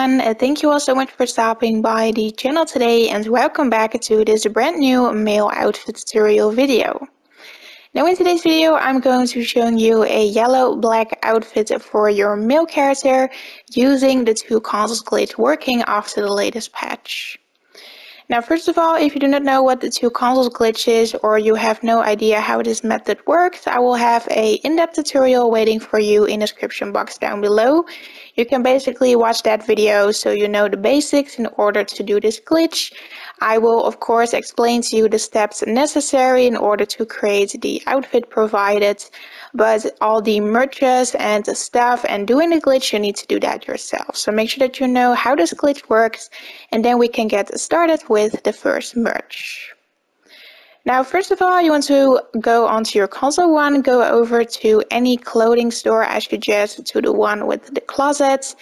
everyone, thank you all so much for stopping by the channel today and welcome back to this brand new male outfit tutorial video. Now in today's video I'm going to show you a yellow-black outfit for your male character using the two consoles glitch working after the latest patch. Now first of all, if you do not know what the two consoles glitch is or you have no idea how this method works, I will have a in-depth tutorial waiting for you in the description box down below. You can basically watch that video so you know the basics in order to do this glitch. I will of course explain to you the steps necessary in order to create the outfit provided, but all the merges and the stuff and doing the glitch, you need to do that yourself. So make sure that you know how this glitch works and then we can get started with the first merge. Now first of all, you want to go onto your console one, go over to any clothing store. I suggest to the one with the closet.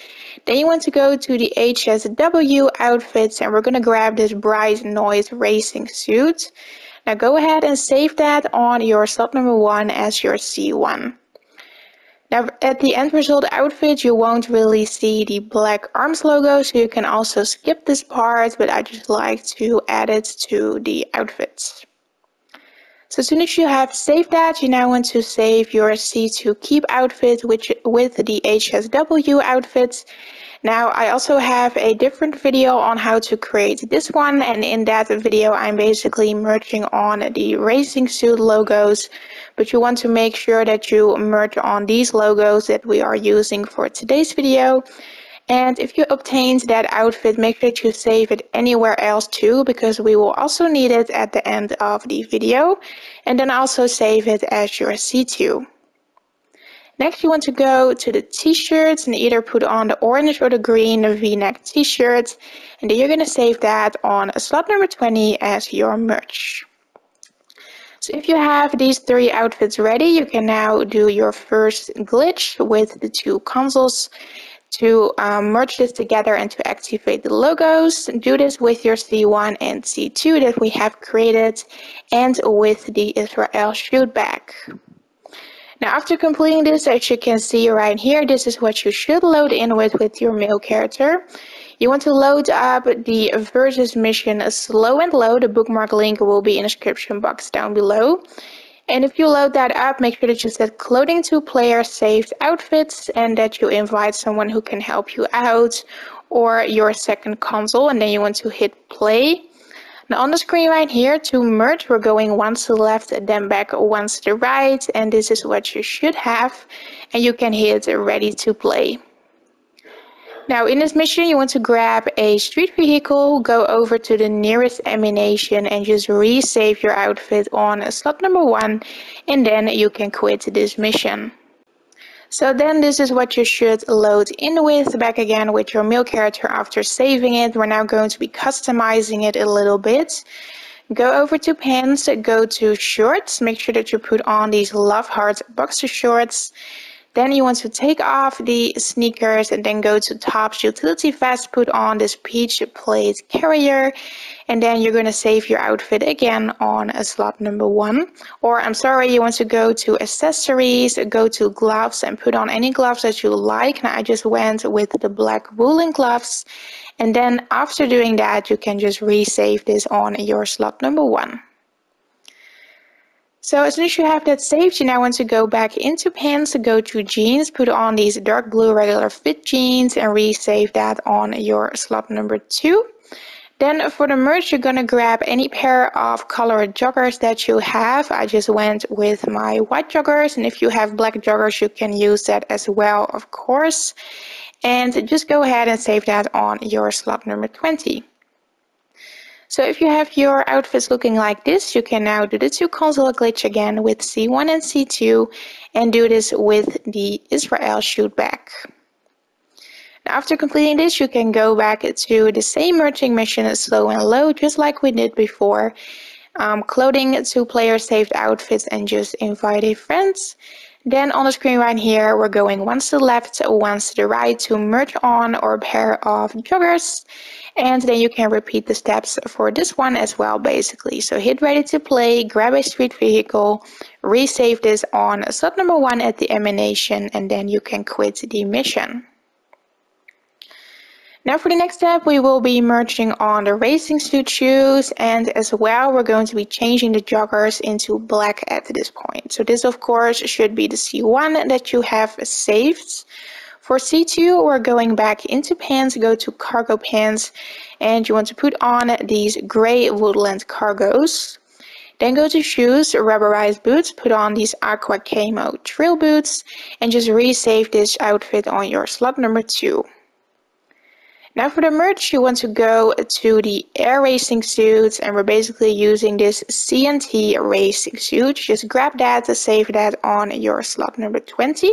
Then you want to go to the HSW outfits and we're going to grab this bright noise racing suit. Now go ahead and save that on your slot number 1 as your C1. Now at the end result outfit you won't really see the black arms logo, so you can also skip this part, but I just like to add it to the outfits. So as soon as you have saved that, you now want to save your C2 keep outfit with the HSW outfits. Now I also have a different video on how to create this one, and in that video I'm basically merging on the racing suit logos, but you want to make sure that you merge on these logos that we are using for today's video. And if you obtained that outfit, make sure that you save it anywhere else too, because we will also need it at the end of the video, and then also save it as your C2. Next you want to go to the t-shirts and either put on the orange or the green v-neck t-shirt, and then you're going to save that on slot number 20 as your merch. So if you have these 3 outfits ready, you can now do your first glitch with the two consoles to merge this together and to activate the logos. Do this with your C1 and C2 that we have created and with the Israel shoot back. Now after completing this, as you can see right here, this is what you should load in with your male character. You want to load up the versus mission slow and low. The bookmark link will be in the description box down below. And if you load that up, make sure that you set clothing to player saved outfits and that you invite someone who can help you out or your second console, and then you want to hit play. Now on the screen right here to merge, we're going once to the left and then back once to the right, and this is what you should have, and you can hit ready to play. Now in this mission you want to grab a street vehicle, go over to the nearest ammunition and just resave your outfit on slot number 1, and then you can quit this mission. So then this is what you should load in with, back again with your male character after saving it. We're now going to be customizing it a little bit. Go over to pants, go to shorts, make sure that you put on these Love Heart boxer shorts. Then you want to take off the sneakers and then go to tops, utility vest, put on this peach plate carrier, and then you're going to save your outfit again on a slot number 1. Or I'm sorry, you want to go to accessories, go to gloves and put on any gloves that you like. Now I just went with the black woolen gloves, and then after doing that you can just resave this on your slot number 1. So as soon as you have that saved, you now want to go back into pants, go to jeans, put on these dark blue regular fit jeans and resave that on your slot number 2. Then for the merch, you're going to grab any pair of colored joggers that you have. I just went with my white joggers, and if you have black joggers, you can use that as well, of course. And just go ahead and save that on your slot number 20. So if you have your outfits looking like this, you can now do the two console glitch again with C1 and C2 and do this with the Israel shoot back. Now after completing this, you can go back to the same merging mission slow and low, just like we did before. Clothing to player saved outfits and just invite a friend. Then on the screen right here, we're going once to the left, once to the right to merge on or pair of joggers. And then you can repeat the steps for this one as well, basically. So hit ready to play, grab a street vehicle, resave this on slot number 1 at the ammunition, and then you can quit the mission. Now for the next step, we will be merging on the racing suit shoes, and as well we're going to be changing the joggers into black at this point. So this of course should be the C1 that you have saved. For C2, we're going back into pants, go to cargo pants, and you want to put on these gray woodland cargos. Then go to shoes, rubberized boots, put on these aqua camo trail boots, and just resave this outfit on your slot number 2. Now for the merch, you want to go to the air racing suits, and we're basically using this CNT racing suit. Just grab that to save that on your slot number 20.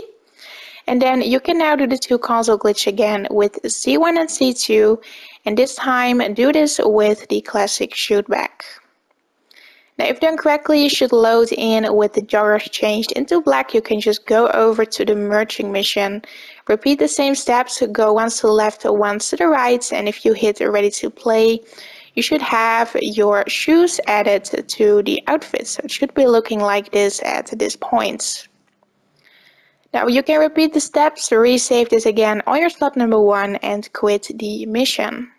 And then you can now do the 2 console glitch again with C1 and C2, and this time do this with the classic shoot back. Now if done correctly, you should load in with the joggers changed into black. You can just go over to the merging mission, repeat the same steps, go once to the left, once to the right, and if you hit ready to play, you should have your shoes added to the outfit. So it should be looking like this at this point. Now you can repeat the steps, resave this again on your slot number 1 and quit the mission.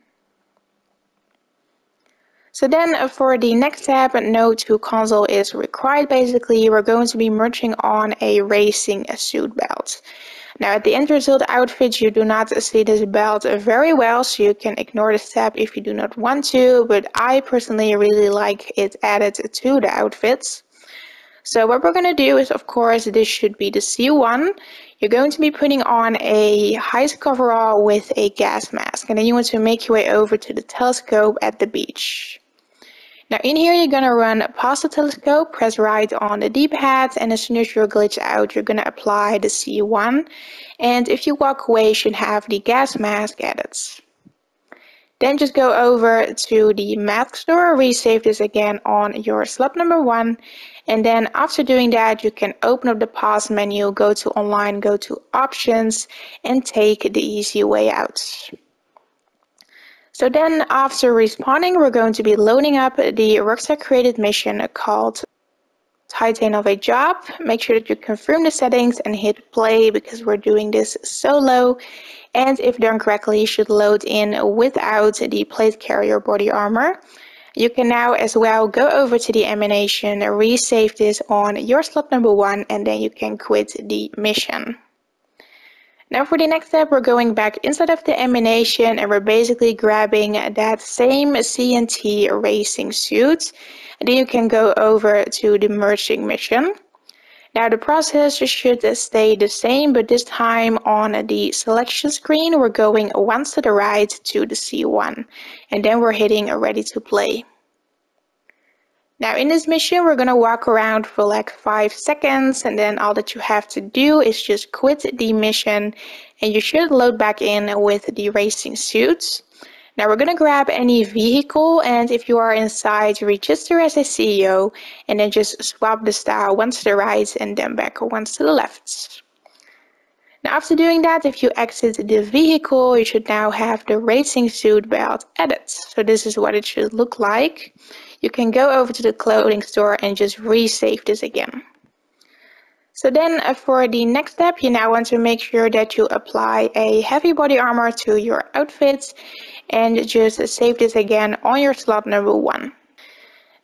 So then for the next step, no 2 console is required. Basically, we're going to be merging on a racing suit belt. Now at the end result outfit, you do not see this belt very well, so you can ignore the step if you do not want to, but I personally really like it added to the outfits. So what we're going to do is, of course, this should be the C1. You're going to be putting on a high coverall with a gas mask, and then you want to make your way over to the telescope at the beach. Now in here you're going to run past the telescope, press right on the D-pad, and as soon as you're glitched out, you're going to apply the C1. And if you walk away, you should have the gas mask added. Then just go over to the mask store, resave this again on your slot number 1. And then after doing that, you can open up the pause menu, go to online, go to options, and take the easy way out. So then after respawning, we're going to be loading up the Rockstar created mission called Titan of a Job. Make sure that you confirm the settings and hit play because we're doing this solo. And if done correctly, you should load in without the plate carrier body armor. You can now as well go over to the animation, resave this on your slot number 1, and then you can quit the mission. Now for the next step, we're going back inside of the animation, and we're basically grabbing that same CNT racing suit. And then you can go over to the merging mission. Now the process should stay the same, but this time on the selection screen, we're going once to the right to the C1, and then we're hitting ready to play. Now in this mission, we're going to walk around for like 5 seconds, and then all that you have to do is just quit the mission, and you should load back in with the racing suits. Now we're going to grab any vehicle, and if you are inside, register as a CEO, and then just swap the style once to the right and then back once to the left. Now after doing that, if you exit the vehicle, you should now have the racing suit belt added. So this is what it should look like. You can go over to the clothing store and just resave this again. So then for the next step, you now want to make sure that you apply a heavy body armor to your outfit and just save this again on your slot number 1.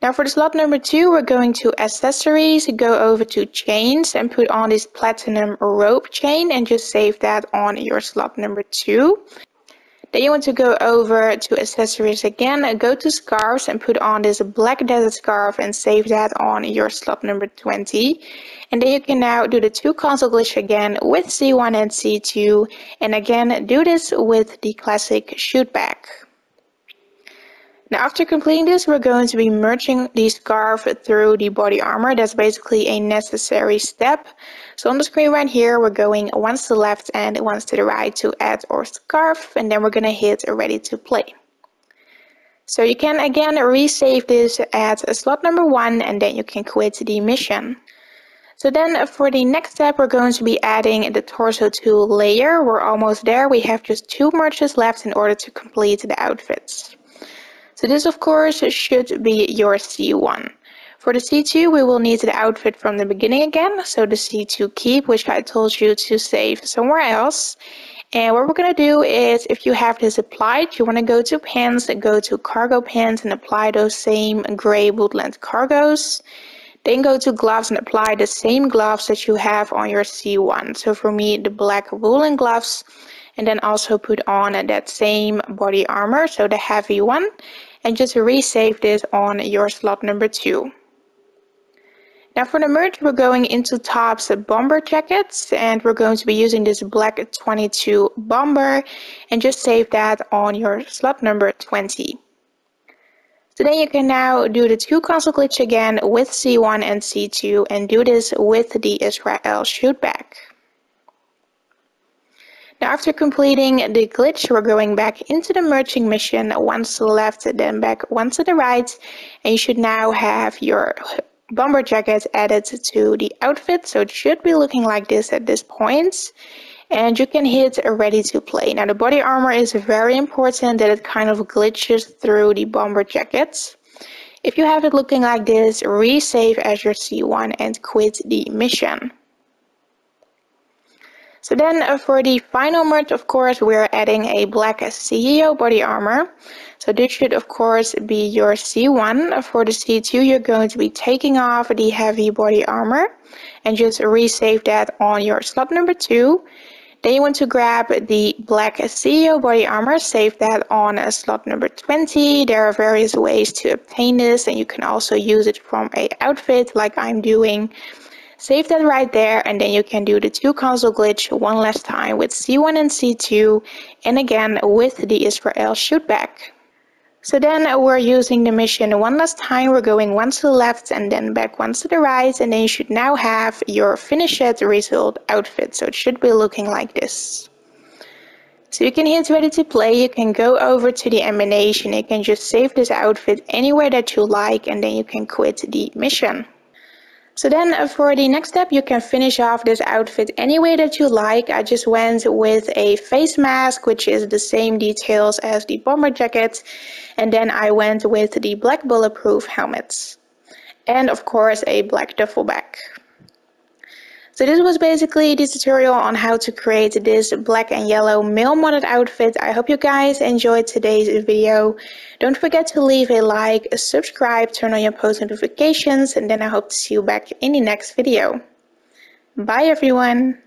Now for the slot number 2, we're going to accessories, go over to chains and put on this platinum rope chain and just save that on your slot number 2. Then you want to go over to accessories again, go to scarves and put on this black desert scarf and save that on your slot number 20. And then you can now do the 2 console glitch again with C1 and C2, and again do this with the classic shoot back. Now after completing this, we're going to be merging the scarf through the body armor. That's basically a necessary step. So on the screen right here, we're going once to the left and once to the right to add our scarf, and then we're going to hit ready to play. So you can again resave this at slot number 1, and then you can quit the mission. So then for the next step, we're going to be adding the torso 2 layer. We're almost there. We have just 2 merges left in order to complete the outfits. So this of course should be your C1. For the C2, we will need the outfit from the beginning again. So the C2 keep, which I told you to save somewhere else. And what we're going to do is, if you have this applied, you want to go to pants, go to cargo pants and apply those same gray woodland cargos. Then go to gloves and apply the same gloves that you have on your C1. So for me, the black woolen gloves. And then also put on that same body armor, so the heavy one. And just resave this on your slot number 2. Now for the merch, we're going into tops bomber jackets, and we're going to be using this black 22 bomber, and just save that on your slot number 20. So then you can now do the 2 console glitch again with C1 and C2, and do this with the Israel shootback. Now after completing the glitch, we're going back into the merging mission, once to the left, then back once to the right, and you should now have your bomber jacket added to the outfit, so it should be looking like this at this point. And you can hit ready to play. Now the body armor is very important, that it kind of glitches through the bomber jackets. If you have it looking like this, resave as your C1 and quit the mission. So then for the final merch, of course, we're adding a black CEO body armor. So this should of course be your C1. For the C2, you're going to be taking off the heavy body armor and just resave that on your slot number 2. Then you want to grab the black CEO body armor, save that on slot number 20. There are various ways to obtain this, and you can also use it from an outfit like I'm doing. Save that right there, and then you can do the 2 console glitch one last time with C1 and C2, and again with the Israel shootback. So then we're using the mission one last time. We're going once to the left and then back once to the right, and then you should now have your finished result outfit. So it should be looking like this. So you can hit ready to play, you can go over to the animation, you can just save this outfit anywhere that you like, and then you can quit the mission. So then for the next step, you can finish off this outfit any way that you like. I just went with a face mask, which is the same details as the bomber jacket. And then I went with the black bulletproof helmets. And of course a black duffel bag. So this was basically the tutorial on how to create this black and yellow male modded outfit. I hope you guys enjoyed today's video. Don't forget to leave a like, subscribe, turn on your post notifications, and then I hope to see you back in the next video. Bye everyone!